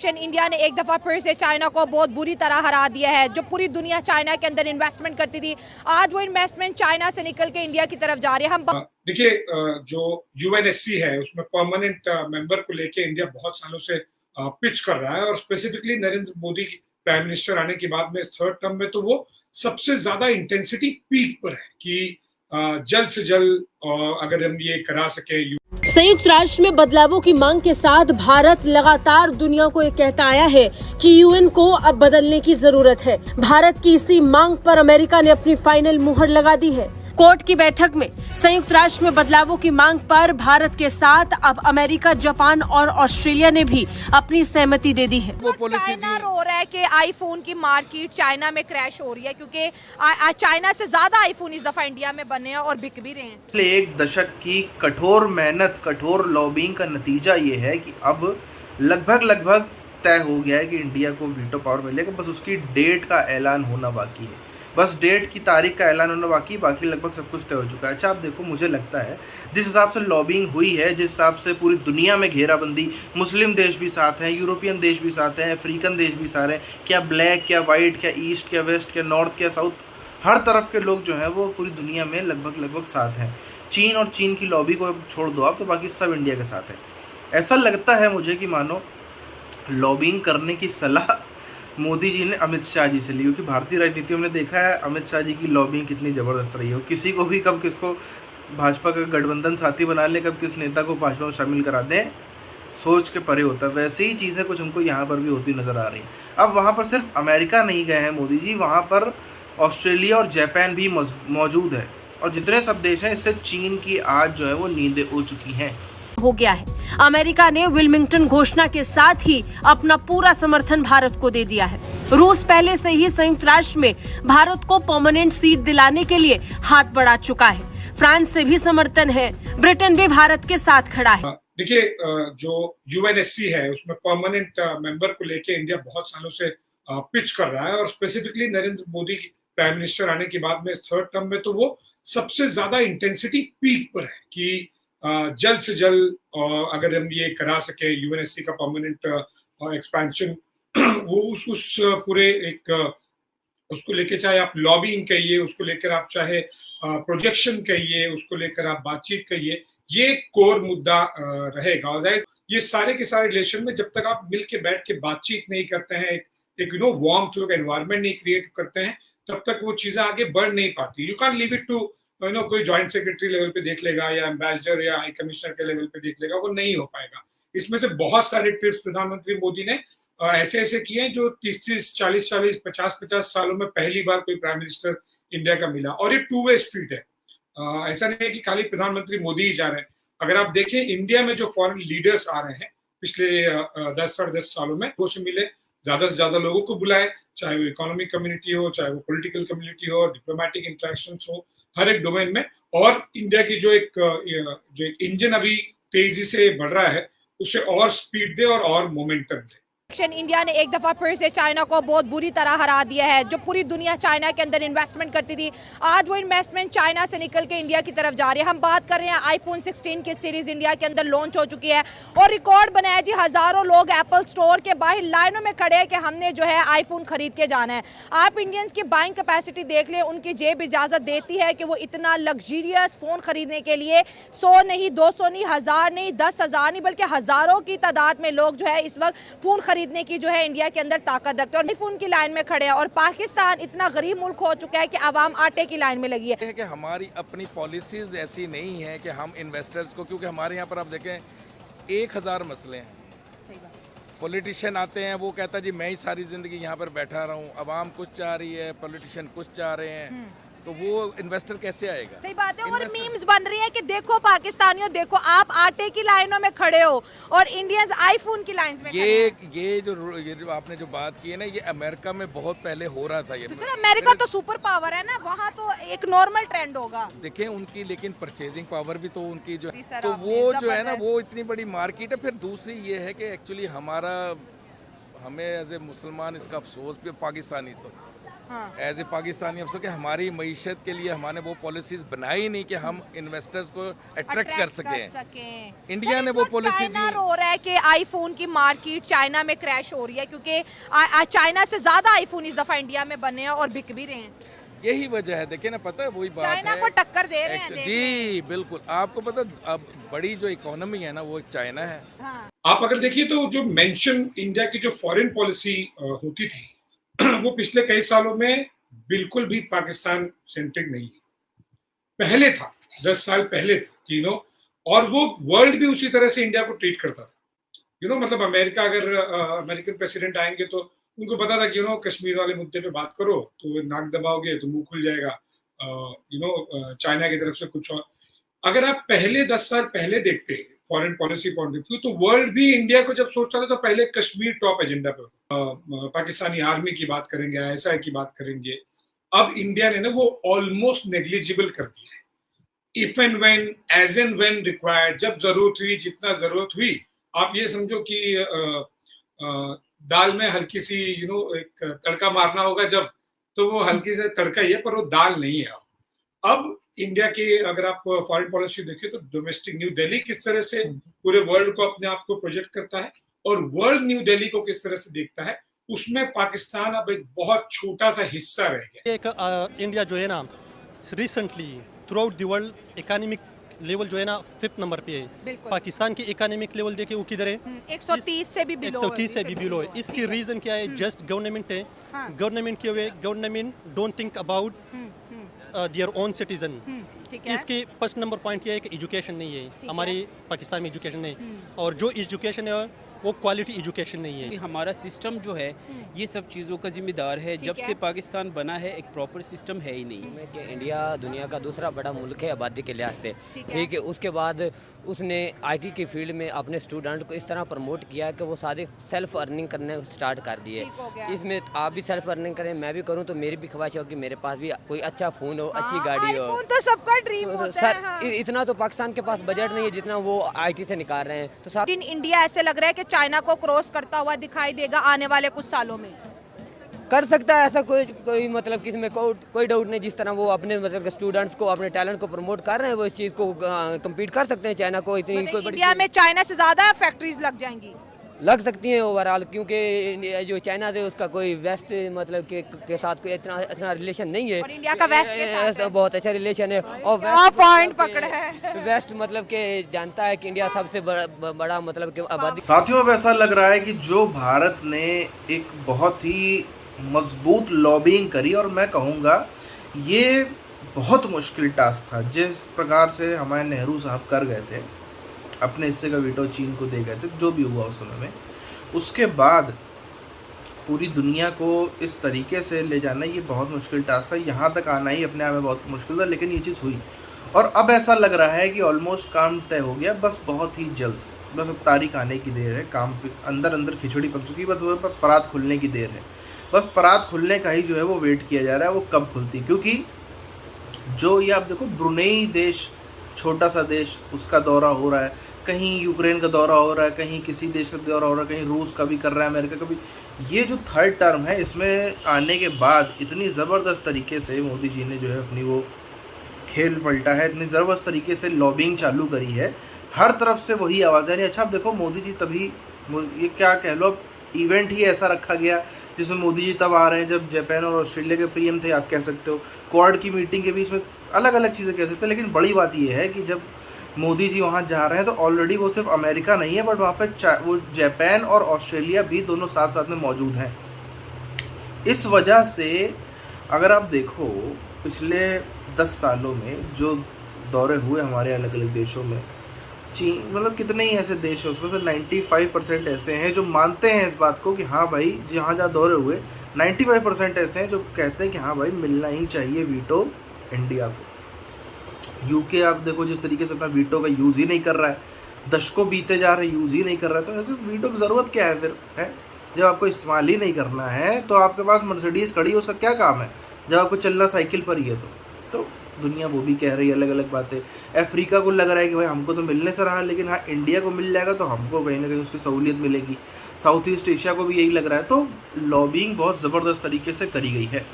India ने एक दफा फिर से चाइना को बहुत बुरी तरह हरा दिया है। जो पूरी दुनिया चाइना के अंदर इन्वेस्टमेंट करती थी, आज वो इन्वेस्टमेंट चाइना से निकल के इंडिया की तरफ जा रही है। हम देखिए, जो यूएनएससी है उसमें परमानेंट मेंबर को लेके इंडिया बहुत सालों से पिच कर रहा है और specifically Narendra Modi prime minister आने के बाद में इस थर्ड टर्म में तो वो सबसे ज्यादा इंटेंसिटी पीक पर है कि जल्द से जल्द अगर हम ये करा सके। संयुक्त राष्ट्र में बदलावों की मांग के साथ भारत लगातार दुनिया को ये कहता आया है कि यूएन को अब बदलने की जरूरत है। भारत की इसी मांग पर अमेरिका ने अपनी फाइनल मुहर लगा दी है। कोर्ट की बैठक में संयुक्त राष्ट्र में बदलावों की मांग पर भारत के साथ अब अमेरिका, जापान और ऑस्ट्रेलिया ने भी अपनी सहमति दे दी है। वो चाइना रो रहा है कि आईफोन की मार्केट चाइना में क्रैश हो रही है क्योंकि चाइना से ज्यादा आईफोन इस दफा इंडिया में बने हैं और बिक भी रहे हैं। पिछले एक दशक की कठोर मेहनत, कठोर लॉबिंग का नतीजा ये है कि अब लगभग तय हो गया है कि इंडिया को वीटो पावर मिलेगा। बस उसकी डेट का ऐलान होना बाकी है, बस डेट की तारीख का ऐलान होना बाकी लगभग सब कुछ तय हो चुका है। अच्छा, आप देखो, मुझे लगता है जिस हिसाब से लॉबिंग हुई है, जिस हिसाब से पूरी दुनिया में घेराबंदी, मुस्लिम देश भी साथ हैं, यूरोपियन देश भी साथ हैं, अफ्रीकन देश भी सारे हैं, क्या ब्लैक, क्या वाइट, क्या ईस्ट, क्या वेस्ट, क्या नॉर्थ, क्या साउथ, हर तरफ के लोग जो हैं वो पूरी दुनिया में लगभग साथ हैं। चीन और चीन की लॉबी को छोड़ दो आप, तो बाकी सब इंडिया के साथ है। ऐसा लगता है मुझे कि मानो लॉबिंग करने की सलाह मोदी जी ने अमित शाह जी से ली, क्योंकि भारतीय राजनीति में देखा है अमित शाह जी की लॉबिंग कितनी ज़बरदस्त रही हो। किसी को भी कब किसको भाजपा का गठबंधन साथी बना ले, कब किस नेता को भाजपा में शामिल करा दें, सोच के परे होता है। वैसे ही चीज़ें कुछ हमको यहाँ पर भी होती नज़र आ रही हैं। अब वहाँ पर सिर्फ अमेरिका नहीं गए हैं मोदी जी, वहाँ पर ऑस्ट्रेलिया और जापान भी मौजूद है, और जितने सब देश हैं इससे चीन की आज जो है वो नींदें उड़ चुकी हैं। हो गया है। अमेरिका ने विल्मिंगटन घोषणा के साथ ही अपना पूरा समर्थन भारत को दे दिया है। रूस पहले से ही संयुक्त राष्ट्र में भारत को परमानेंट सीट दिलाने के लिए हाथ बढ़ा चुका है। फ्रांस से भी समर्थन है, ब्रिटेन भी भारत के साथ खड़ा है। देखिए, जो यूएनएससी है उसमें परमानेंट मेंबर को लेके इंडिया बहुत सालों से पिच कर रहा है और specifically Narendra Modi prime minister आने के बाद में इस थर्ड टर्म में तो वो सबसे ज्यादा इंटेंसिटी पीक पर है कि जल्द से जल्द अगर हम ये करा सके यूएनएससी का परमानेंट एक्सपेंशन, वो उस पूरे एक उसको लेके चाहे आप लॉबिंग कहिए, उसको लेकर आप चाहे प्रोजेक्शन कहिए, उसको लेकर आप बातचीत कहिए, ये कोर मुद्दा रहेगा। और ये सारे के सारे रिलेशन में जब तक आप मिल के बैठ के बातचीत नहीं करते हैं, एक वार्म थ्रू एनवायरमेंट नहीं क्रिएट करते हैं, तब तक वो चीजें आगे बढ़ नहीं पाती। You can leave it to कोई जॉइंट सेक्रेटरी लेवल पे देख लेगा या एम्बेसडर या हाई कमिश्नर के लेवल पे देख लेगा, वो नहीं हो पाएगा। इसमें से बहुत सारे ट्रिप्स प्रधानमंत्री मोदी ने ऐसे किए हैं जो 30-30, 40-40, 50-50 सालों में पहली बार कोई प्राइम मिनिस्टर इंडिया का मिला, और ये टू वे स्ट्रीट है। ऐसा नहीं है कि खाली प्रधानमंत्री मोदी ही जा रहे हैं। अगर आप देखें इंडिया में जो फॉरेन लीडर्स आ रहे हैं पिछले 10-10.5 सालों में, वो से मिले, ज्यादा से ज्यादा लोगों को बुलाए, चाहे वो इकोनॉमिक कम्युनिटी हो, चाहे वो पॉलिटिकल कम्युनिटी हो, डिप्लोमेटिक इंटरेक्शंस हो, हर एक डोमेन में। और इंडिया की जो एक इंजन अभी तेजी से बढ़ रहा है, उसे और स्पीड दे और मोमेंटम दे। इंडिया ने एक दफा फिर से चाइना को बहुत बुरी तरह हरा दिया है। जो पूरी दुनिया चाइना के अंदर इन्वेस्टमेंट करती थी, आज वो इन्वेस्टमेंट चाइना से निकल के इंडिया की तरफ जा रही है। हम बात कर रहे हैं आईफोन 16 की सीरीज इंडिया के अंदर लॉन्च हो चुकी है और रिकॉर्ड बनाया जी। हजारों लोग एप्पल स्टोर के बाहर लाइनों में खड़े हैं कि हमने जो है आईफोन खरीद के जाना है। आप इंडियंस की बाइंग कैपेसिटी देख लें, उनकी जेब इजाजत देती है कि वो इतना लग्जरियस फोन खरीदने के लिए 100 नहीं, 200 नहीं, 1000 नहीं, 10,000 नहीं, बल्कि हजारों की तादाद में लोग जो है इस वक्त फोन खरीदने की जो है इंडिया के अंदर ताकत रखते हैं और आईफोन की लाइन में खड़े हैं। और पाकिस्तान इतना गरीब मुल्क हो चुका है कि आवाम आटे की लाइन में लगी है। कि हमारी अपनी पॉलिसीज ऐसी नहीं है कि हम इन्वेस्टर्स को, क्योंकि हमारे यहाँ पर आप देखें 1000 मसले हैं। पॉलिटिशियन आते हैं, वो कहता है जी मैं ही सारी ज़िंदगी यहाँ पर बैठा रहा हूँ, अवाम कुछ चाह रही है, पॉलिटिशियन कुछ चाह रहे हैं, तो वो इन्वेस्टर कैसे आएगा? सही बात है। और मीम्स बन रही है कि देखो पाकिस्तानियों, देखो आप आटे की लाइनों में खड़े हो और इंडियंस आईफोन की लाइंस में खड़े हैं। ये जो आपने जो बात की है ना, ये अमेरिका में बहुत पहले हो रहा था। ये तो सर अमेरिका तो सुपर पावर है ना, वहाँ तो एक नॉर्मल ट्रेंड होगा। देखें उनकी, लेकिन परचेजिंग पावर भी तो उनकी जो है, तो वो जो है ना, वो इतनी बड़ी मार्केट है। फिर दूसरी ये है कि एक्चुअली हमें एज ए मुसलमान इसका अफसोस भी, पाकिस्तानी हाँ। एज ए पाकिस्तानी अफसर कि हमारी मईशत के लिए हमने वो पॉलिसीज बनाई नहीं कि हम इन्वेस्टर्स को अट्रैक्ट कर सकें। इंडिया ने वो पॉलिसी चाइना दी। रो रहा है कि आईफोन की मार्केट चाइना में क्रैश हो रही है क्योंकि चाइना से ज्यादा आईफोन इस दफा इंडिया में बने हैं और बिक भी रहे हैं। यही वजह है, देखिए ना, पता है वही बात है, चाइना को टक्कर दे रहे हैं। जी बिल्कुल, आपको पता अब बड़ी जो इकोनॉमी है ना वो चाइना है। हाँ। आप अगर देखिए तो जो मेंशन इंडिया की जो फॉरेन पॉलिसी होती थी वो पिछले कई सालों में बिल्कुल भी पाकिस्तान सेंट्रिक नहीं है। पहले था, 10 साल पहले था, और वो वर्ल्ड भी उसी तरह से इंडिया को ट्रीट करता था। मतलब अमेरिका, अगर अमेरिकन प्रेसिडेंट आएंगे तो उनको पता था कि कश्मीर वाले मुद्दे पे बात करो तो नाक दबाओगे तो मुंह खुल जाएगा, चाइना की तरफ से कुछ और। अगर आप पहले 10 साल पहले देखते foreign policy point of view तो वर्ल्ड भी इंडिया को जब सोचता था तो पहले कश्मीर टॉप एजेंडा पे होता। पाकिस्तानी आर्मी की बात करेंगे, ISI की बात करेंगे। अब इंडिया ने ना वो ऑलमोस्ट नेग्लिजिबल कर दिया है। If and when, as and when required, जब जरूरत हुई, जितना जरूरत हुई, आप ये समझो कि दाल में हल्की सी एक तड़का मारना होगा जब, तो वो हल्की से तड़का ही है पर वो दाल नहीं है। अब इंडिया की अगर आप फॉरेन पॉलिसी देखिए तो डोमेस्टिक न्यू दिल्ली किस तरह से पूरे वर्ल्ड को अपने आप को प्रोजेक्ट करता है और वर्ल्ड न्यू दिल्ली को किस तरह से देखता है, उसमें पाकिस्तान अब एक बहुत छोटा सा हिस्सा रह गया। एक इंडिया जो है ना recently through out the world economic level जो है ना 5th नंबर पे है। पाकिस्तान की इकोनॉमिक लेवल देखिए वो किधर है, 130 से भी बिलो 130 से भी बिलो है। इसकी रीजन क्या है? जस्ट गवर्नमेंट है। गवर्नमेंट की way government don't think about their own citizen. इसके फर्स्ट नंबर पॉइंट ये है कि एजुकेशन नहीं है हमारी पाकिस्तान में, एजुकेशन नहीं, और जो एजुकेशन है वो क्वालिटी एजुकेशन नहीं है। हमारा सिस्टम जो है ये सब चीज़ों का जिम्मेदार है। जब से पाकिस्तान बना है एक प्रॉपर सिस्टम है ही नहीं। कि इंडिया दुनिया का दूसरा बड़ा मुल्क है आबादी के लिहाज से, ठीक है। उसके बाद उसने IT की फील्ड में अपने स्टूडेंट को इस तरह प्रमोट किया कि वो सारे सेल्फ अर्निंग करने स्टार्ट कर दिए। इसमें आप भी सेल्फ अर्निंग करें, मैं भी करूँ, तो मेरी भी ख्वाहिश हो कि मेरे पास भी कोई अच्छा फ़ोन हो, अच्छी गाड़ी हो। तो सबका ड्रीम होता है। सर इतना तो पाकिस्तान के पास बजट नहीं है जितना वो IT से निकाल रहे हैं। तो सब इंडिया ऐसे लग रहा है कि चाइना को क्रॉस करता हुआ दिखाई देगा आने वाले कुछ सालों में। कर सकता है ऐसा, कोई मतलब किसी में कोई डाउट नहीं। जिस तरह वो अपने मतलब स्टूडेंट्स को, अपने टैलेंट को प्रमोट कर रहे हैं, वो इस चीज़ को कम्पीट कर सकते हैं चाइना को। इतनी कोई बड़ी इंडिया में चाइना से ज्यादा फैक्ट्रीज लग जाएंगी, लग सकती हैं ओवरऑल, क्योंकि जो चाइना से उसका कोई वेस्ट मतलब के साथ कोई इतना रिलेशन नहीं है, और इंडिया का वेस्ट के साथ बहुत अच्छा रिलेशन है। और पॉइंट पकड़ा है। वेस्ट मतलब के जानता है कि इंडिया सबसे बड़ा मतलब कि आबादी। साथियों, अब ऐसा लग रहा है कि जो भारत ने एक बहुत ही मजबूत लॉबिंग करी, और मैं कहूँगा ये बहुत मुश्किल टास्क था। जिस प्रकार से हमारे नेहरू साहब कर गए थे, अपने हिस्से का वीटो चीन को दे गए थे, जो भी हुआ उस समय में, उसके बाद पूरी दुनिया को इस तरीके से ले जाना ये बहुत मुश्किल टास्क था। यहाँ तक आना ही अपने आप में बहुत मुश्किल था, लेकिन ये चीज़ हुई और अब ऐसा लग रहा है कि ऑलमोस्ट काम तय हो गया। बस बहुत ही जल्द, बस अब तारीख आने की देर है। काम अंदर खिचड़ी पक चुकी, बस वो परात खुलने की देर है। बस परात खुलने का ही जो है वो वेट किया जा रहा है, वो कब खुलती। क्योंकि जो ये आप देखो, ब्रुनेई देश, छोटा सा देश, उसका दौरा हो रहा है, कहीं यूक्रेन का दौरा हो रहा है, कहीं किसी देश का दौरा हो रहा है, कहीं रूस का भी कर रहा है, अमेरिका का भी। ये जो थर्ड टर्म है, इसमें आने के बाद इतनी ज़बरदस्त तरीके से मोदी जी ने जो है अपनी वो खेल पलटा है, इतनी ज़बरदस्त तरीके से लॉबिंग चालू करी है, हर तरफ से वही आवाज़ आ रही है। अच्छा, अब देखो मोदी जी तभी, ये क्या कह लो, अब इवेंट ही ऐसा रखा गया जिसमें मोदी जी तब आ रहे हैं जब जापान और ऑस्ट्रेलिया के पीएम थे, आप कह सकते हो। क्वाड की मीटिंग के बीच में अलग अलग चीज़ें कह सकते हैं, लेकिन बड़ी बात यह है कि जब मोदी जी वहाँ जा रहे हैं तो ऑलरेडी वो सिर्फ अमेरिका नहीं है, बट वहाँ पे वो जापान और ऑस्ट्रेलिया भी दोनों साथ साथ में मौजूद हैं। इस वजह से अगर आप देखो पिछले 10 सालों में जो दौरे हुए हमारे अलग अलग देशों में, चीन मतलब कितने ही ऐसे देश हैं, उसमें से 95% ऐसे हैं जो मानते हैं इस बात को कि हाँ भाई, जहाँ जहाँ दौरे हुए 95% ऐसे हैं जो कहते हैं कि हाँ भाई, मिलना ही चाहिए वीटो इंडिया को। यूके आप देखो जिस तरीके से अपना वीटो का यूज़ ही नहीं कर रहा है, दशकों बीते जा रहे यूज़ ही नहीं कर रहा है, तो ऐसे वीटो की ज़रूरत क्या है फिर, है? जब आपको इस्तेमाल ही नहीं करना है तो आपके पास मर्सिडीज़ खड़ी है, उसका क्या काम है? जब आपको चलना साइकिल पर ही है तो दुनिया वो भी कह रही है अलग अलग बातें। अफ्रीका को लग रहा है कि भाई हमको तो मिलने से रहा, लेकिन हाँ इंडिया को मिल जाएगा तो हमको कहीं ना कहीं उसकी सहूलियत मिलेगी। साउथ ईस्ट एशिया को भी यही लग रहा है। तो लॉबिंग बहुत ज़बरदस्त तरीके से करी गई है।